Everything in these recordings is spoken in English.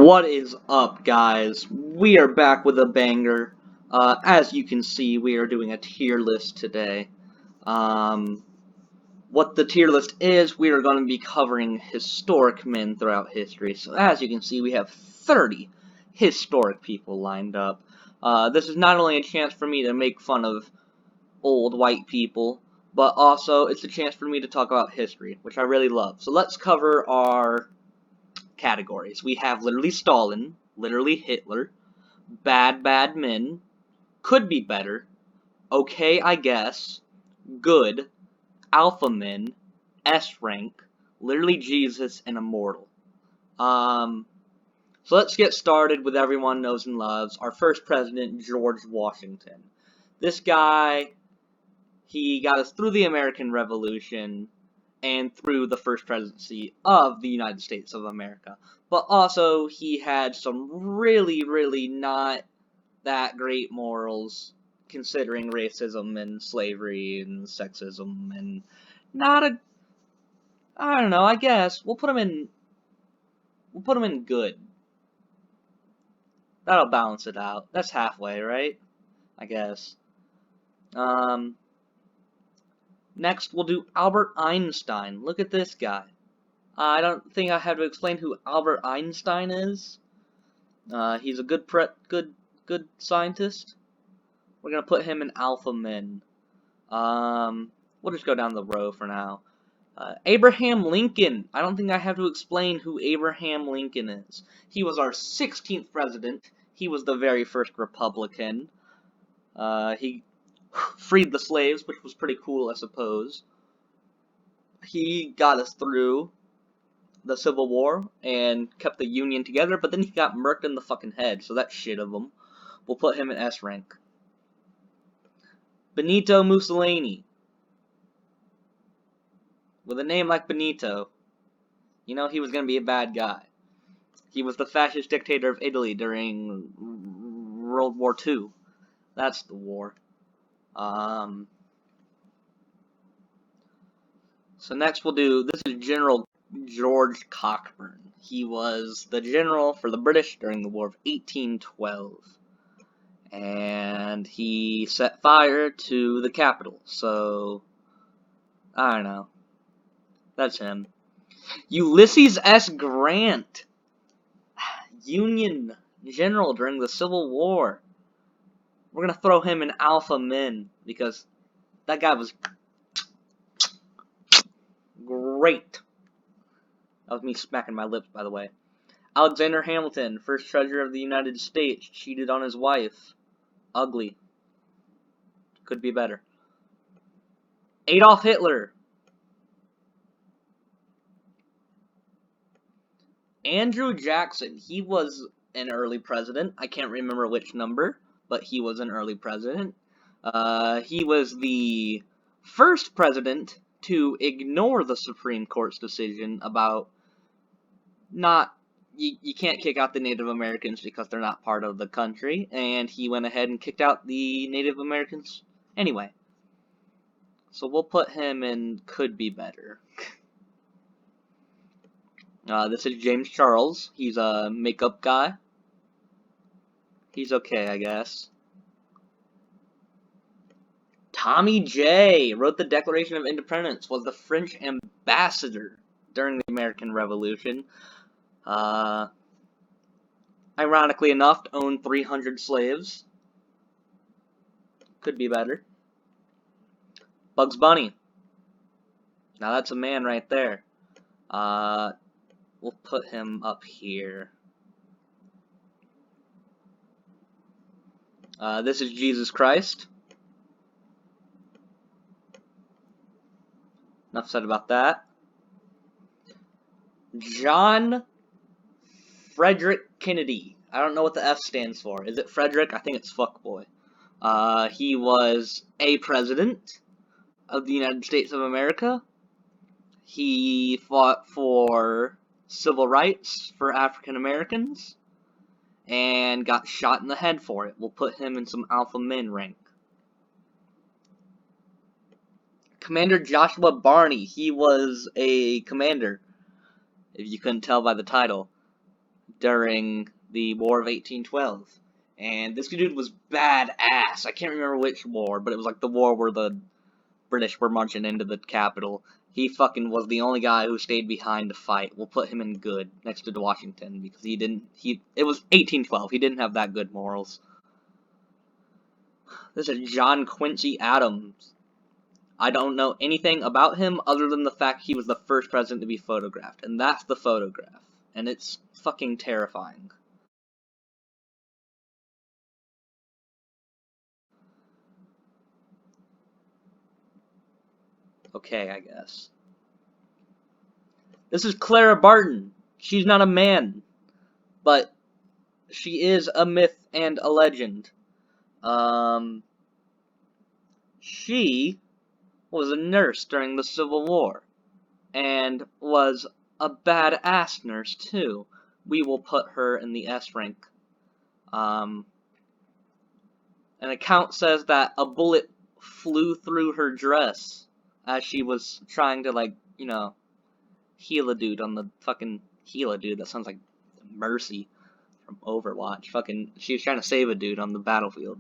What is up, guys? We are back with a banger. As you can see, we are doing a tier list today. What the tier list is, we are going to be covering historic men throughout history. So as you can see, we have 30 historic people lined up. This is not only a chance for me to make fun of old white people, but also it's a chance for me to talk about history, which I really love. So let's cover our categories. We have literally Stalin, literally Hitler, bad men, could be better, okay I guess, good, alpha men, S rank, literally Jesus, and immortal. So let's get started with everyone knows and loves our first president, George Washington. This guy, he got us through the American Revolution and through the first presidency of the United States of America. But also, he had some really not that great morals, considering racism and slavery and sexism, and I don't know, I guess, we'll put him in good. That'll balance it out. That's halfway, right? I guess. Next, we'll do Albert Einstein. Look at this guy. I don't think I have to explain who Albert Einstein is. He's a good scientist. We're gonna put him in alpha men. We'll just go down the row for now. Abraham Lincoln. I don't think I have to explain who Abraham Lincoln is. He was our 16th president. He was the very first Republican. He freed the slaves, which was pretty cool, I suppose. He got us through the Civil War and kept the Union together, but then he got murked in the fucking head, so that's shit of him. We'll put him in S rank. Benito Mussolini. With a name like Benito, you know he was gonna be a bad guy. He was the fascist dictator of Italy during World War II. That's the war. So next we'll do, this is General George Cockburn. He was the general for the British during the War of 1812. And he set fire to the capital, so I don't know. That's him. Ulysses S. Grant, Union general during the Civil War. We're gonna throw him in alpha men because that guy was great. That was me smacking my lips, by the way. Alexander Hamilton, first treasurer of the United States, cheated on his wife. Ugly. Could be better. Adolf Hitler. Andrew Jackson. He was an early president. I can't remember which number, but he was an early president. He was the first president to ignore the Supreme Court's decision about you can't kick out the Native Americans because they're not part of the country, and he went ahead and kicked out the Native Americans anyway. So we'll put him in could be better. This is James Charles. He's a makeup guy. He's okay, I guess. Tommy J. wrote the Declaration of Independence, was the French ambassador during the American Revolution. Ironically enough, owned 300 slaves. Could be better. Bugs Bunny. Now that's a man right there. We'll put him up here. This is Jesus Christ. Enough said about that. John Frederick Kennedy. I don't know what the F stands for. Is it Frederick? I think it's fuckboy. He was a president of the United States of America. He fought for civil rights for African Americans and got shot in the head for it. We'll put him in some alpha men rank. Commander Joshua Barney. He was a commander, if you couldn't tell by the title. during the War of 1812. And this dude was badass. I can't remember which war, but it was like the war where the British were marching into the capital. He fucking was the only guy who stayed behind to fight. We'll put him in good next to Washington because it was 1812. He didn't have that good morals. This is John Quincy Adams. I don't know anything about him other than the fact he was the first president to be photographed. And that's the photograph. And it's fucking terrifying. Okay, I guess. This is Clara Barton. She's not a man, but she is a myth and a legend. She was a nurse during the Civil War, and was a badass nurse too. We will put her in the S rank. An account says that a bullet flew through her dress as she was trying to, like, you know, heal a dude on the fucking heal a dude. That sounds like Mercy from Overwatch. Fucking, she was trying to save a dude on the battlefield.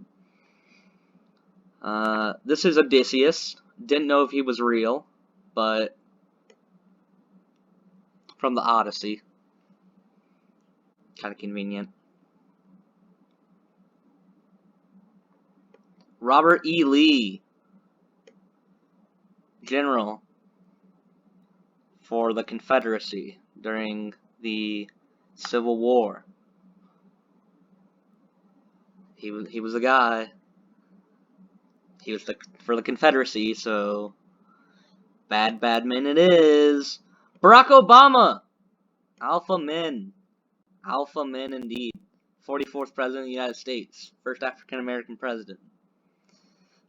This is Odysseus. Didn't know if he was real, but from the Odyssey. Kind of convenient. Robert E. Lee, general for the Confederacy during the Civil War. He was a guy. He was for the Confederacy, so bad men it is. Barack Obama, alpha men indeed. 44th president of the United States, first African American president.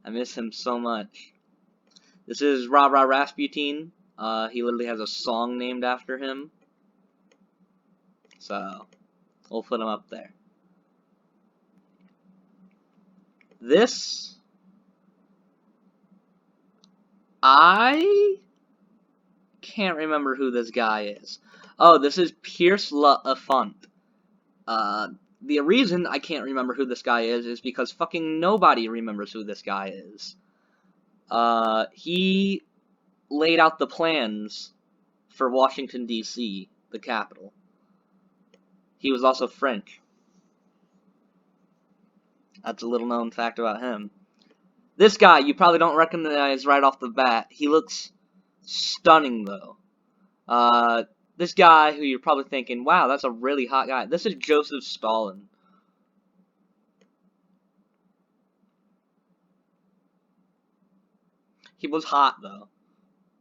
I miss him so much. This is Ra Ra Rasputin. He literally has a song named after him. So, we'll put him up there. This, I can't remember who this guy is. Oh, this is Pierce L'Enfant. The reason I can't remember who this guy is because fucking nobody remembers who this guy is. He laid out the plans for Washington, D.C., the capital. He was also French. That's a little known fact about him. This guy you probably don't recognize right off the bat. He looks stunning, though. This guy who you're probably thinking, wow, that's a really hot guy. This is Joseph Stalin. He was hot, though,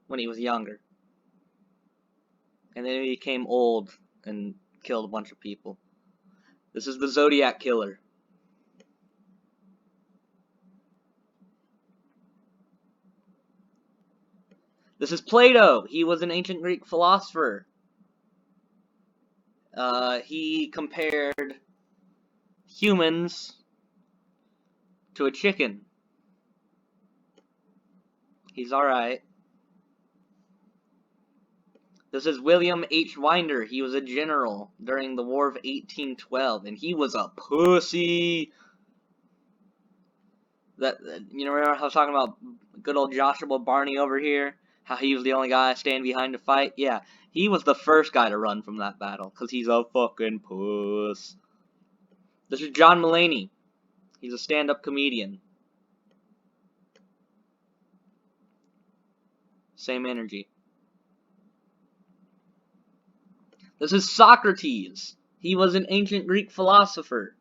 when he was younger. And then he became old and killed a bunch of people. This is the Zodiac Killer. This is Plato. He was an ancient Greek philosopher. He compared humans to a chicken. He's alright. This is William H. Winder. He was a general during the War of 1812, and he was a pussy. You know, remember how I was talking about good old Joshua Barney over here? How he was the only guy standing behind to fight? Yeah, he was the first guy to run from that battle, because he's a fucking puss. This is John Mulaney. He's a stand-up comedian. Same energy. This is Socrates. He was an ancient Greek philosopher.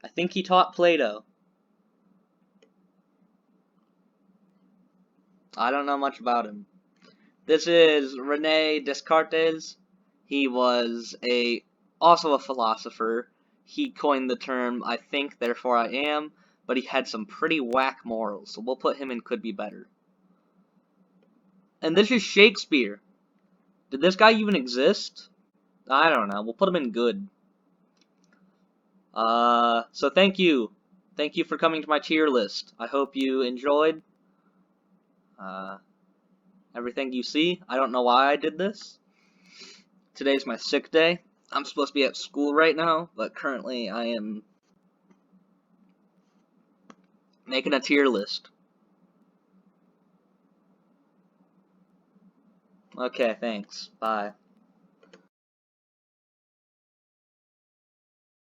I think he taught Plato. I don't know much about him. This is Rene Descartes. He was also a philosopher. He coined the term, I think, therefore I am, but he had some pretty whack morals, so we'll put him in could be better. And this is Shakespeare. Did this guy even exist? I don't know. We'll put him in good. So thank you. Thank you for coming to my tier list. I hope you enjoyed everything you see. I don't know why I did this. Today's my sick day. I'm supposed to be at school right now, but currently I am making a tier list. Okay, thanks. Bye.